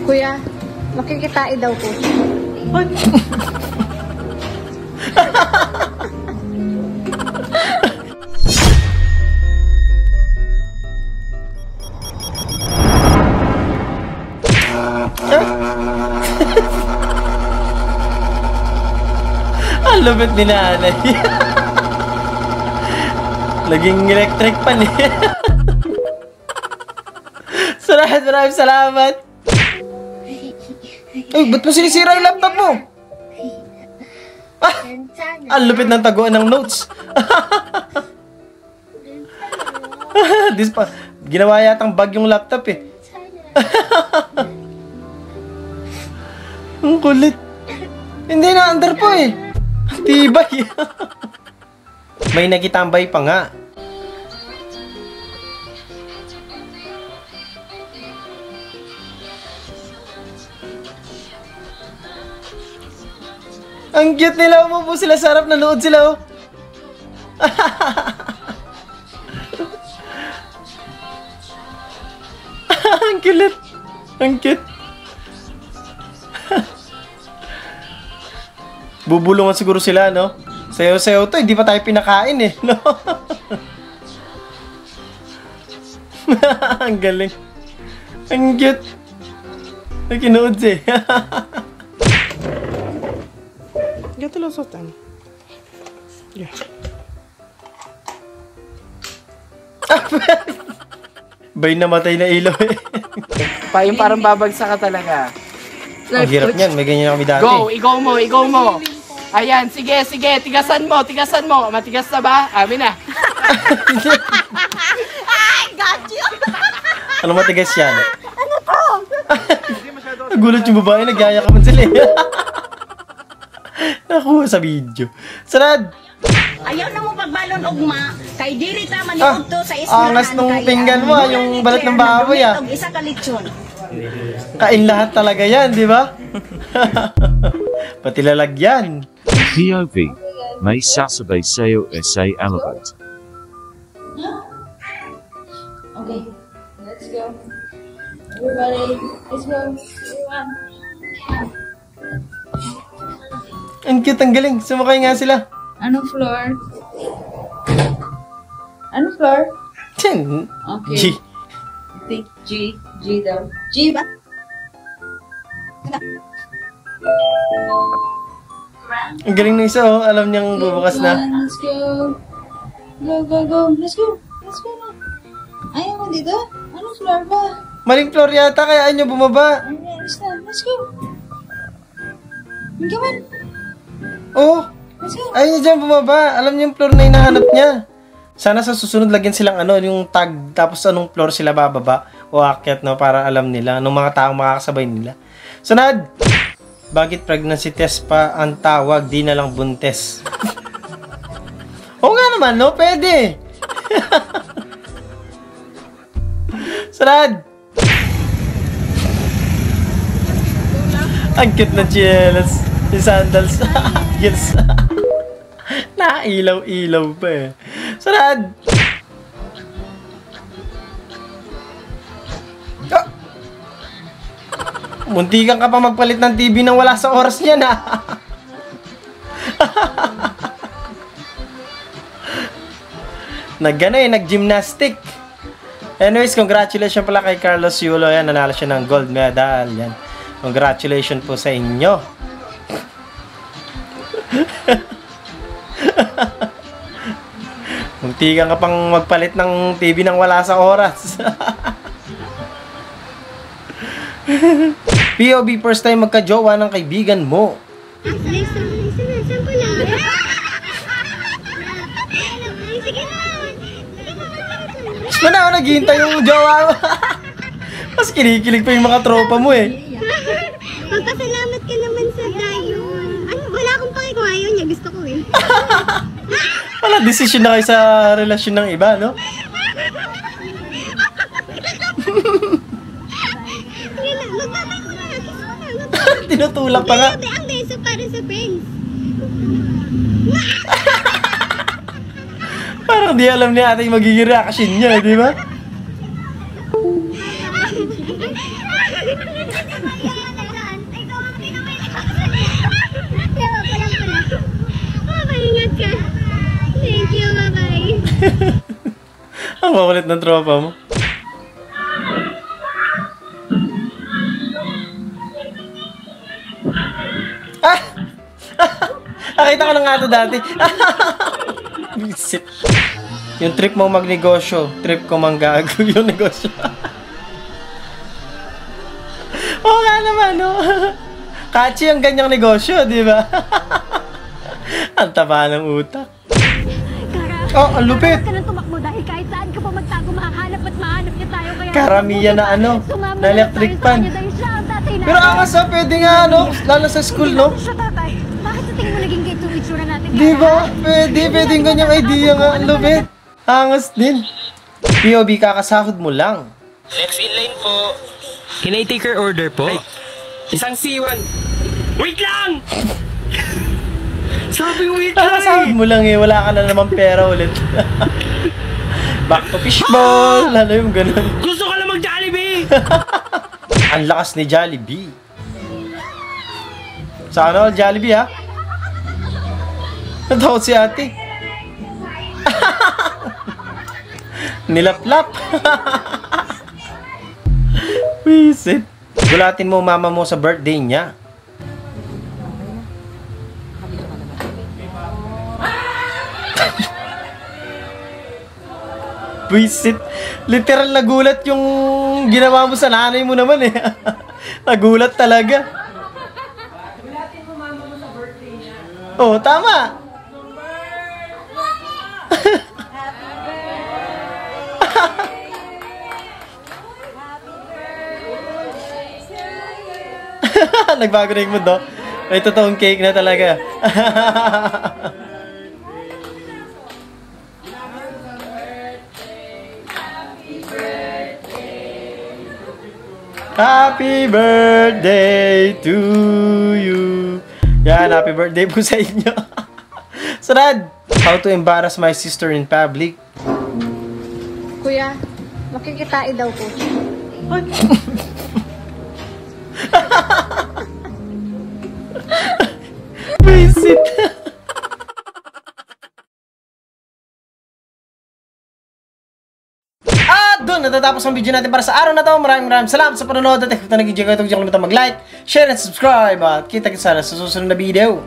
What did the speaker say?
Kuya, makikitain daw po. Ang lupit ni nanay. Laging electric pan eh. Maraming salamat. Ay, ba't mo sinisira yung laptop mo? Ah, ang lupit ng taguan ng notes. Ginawa yatang bag yung laptop eh. Ang kulit. Hindi na under po eh. Tibay. May nagitambay pa nga. Ang cute nila, umupo sila sa harap, nanood sila oh. Ang cute. Ang cute. Bubulungan siguro sila, no? Sayo-sayo to, hindi pa tayo pinakain eh, no? Ang galing. Ang cute. Nakinood siya. Get a little sultan. Yeah. Bay namatay na ilaw eh. Yung parang babagsak ka talaga. Ang hirap niyan, may ganyan kami dati. Go, ikaw mo. Ayan, sige, tigasan mo. Matigas na ba? Amin na. Ay, got you! Ano matigas yan? Ano to? Nagulat yung babae, nagyaya ka man sila eh. Nakuha sa video. Sarad! Ayaw na mo pagbalon ugma, kay diri ta maniud to sa isla. Angas nung pinggan mo, yung balat ng baboy ah. Isa ka lechon. Kain lahat talaga yan, di ba? Pati lalagyan. POV. May sasabay sayo sa elevate. Okay, let's go. Everybody, let's go. Everyone. Ang cute, ang galing. Sumakay nga sila. Anong floor? Anong floor? Chin. Okay. G. Think G. G daw. G ba? Ang galing ng isa oh. Alam niyang bubukas na. Let's go. Go. Let's go. Na. Ayaw mo dito? Anong floor ba? Maling floor yata, kaya ayaw niyo bumaba. Let's go. Come on. Oh. Let's go. Ayaw niya dyan bumaba. Alam niyo yung floor na hinahanap niya. Sana sa susunod lagyan silang ano, yung tag, tapos anong floor sila bababa o aakyat, no, para alam nila, anong mga taong makakasabay nila. Sunod! Bakit pregnancy test pa ang tawag, di na lang buntes? Oo nga naman, no? Pwede! Sunod! Ang cute na chielas. Yung sandals. Yes. Nailaw-ilaw pa eh. Sunod! Ah! Muntikan ka pa magpalit ng TV nang wala sa oras niya na. Nag-gymnastic. Anyways, congratulations pala kay Carlos Yulo. Yan, nanalo siya ng gold medal. Yan. Congratulations po sa inyo. Muntikan ka pang magpalit ng TV nang wala sa oras. POV, first time magka-jowa ng kaibigan mo. Gusto na ako naghihintay yung jowa mo. Mas kinikilig pa yung mga tropa mo eh. Magpasalamat ka naman sa dayon. Ano, wala akong pake kung ayaw niya. Gusto ko eh. Wala, desisyon na kayo sa relasyon ng iba, no? Magbabay mo na. Kiss mo na. Tinutulak pa nga. Ang beso para sa friends. Parang di alam ni ate yung magiging reaction niya, di ba? Ingat ka. Thank you, bye-bye. Ang makulit ng tropa mo. Ah! Nakita ko na nga ito dati. Visit. Yung trip mo magnegosyo, trip ko manggago yung negosyo. Oo nga naman, no? Catchy ang ganyang negosyo, di ba? Ang taba ng utak. Oh, ang lupit. Ka nang tumakbo dahil kahit saan ka pa magtago, mahahanap at mahanap niya tayo. Kaya Karamihan na ano, sumama na electric tayo sa fan. kanya dahil siya ang tatay natin. Pero angas ha, pwede nga ano, lalo sa school, no? Siya tatay. Bakit sa tingin mo naging gate yung itsura natin? Di ba? Pwede yung ganyang idea nga, ang lupit. Angas din. POV, kakasahod mo lang. Next in line po. Can I take your order po? Ay, isang C1. Wait lang! Sabi wait lang Kakasahod mo lang eh, wala ka na naman pera ulit. Back to fishball, lalo yung ganun. Gusto ka lang mag-Jollibee! Ang lakas ni Jollibee. Sana all Jollibee ha? Natakot si ate. Nilaplap. Wisit. Gulatin mo mama mo sa birthday niya. Wisit. Literal nagulat yung ginawa mo sa nanay mo naman eh. Nagulat talaga. Gulatin mo mama mo sa birthday niya. Oh, tama. Nagbago na yung mundo. May totoong cake na talaga. Happy birthday to you. Yan, happy birthday po sa inyo. Sunod, how to embarrass my sister in public. Kuya, makikitain daw po. Visit. Doon natatapos ang video natin para sa araw na to. Maraming salamat sa panonood at kung nag-enjoy kayo, huwag mag-like, share, and subscribe at kita-kita sana sa susunod na video.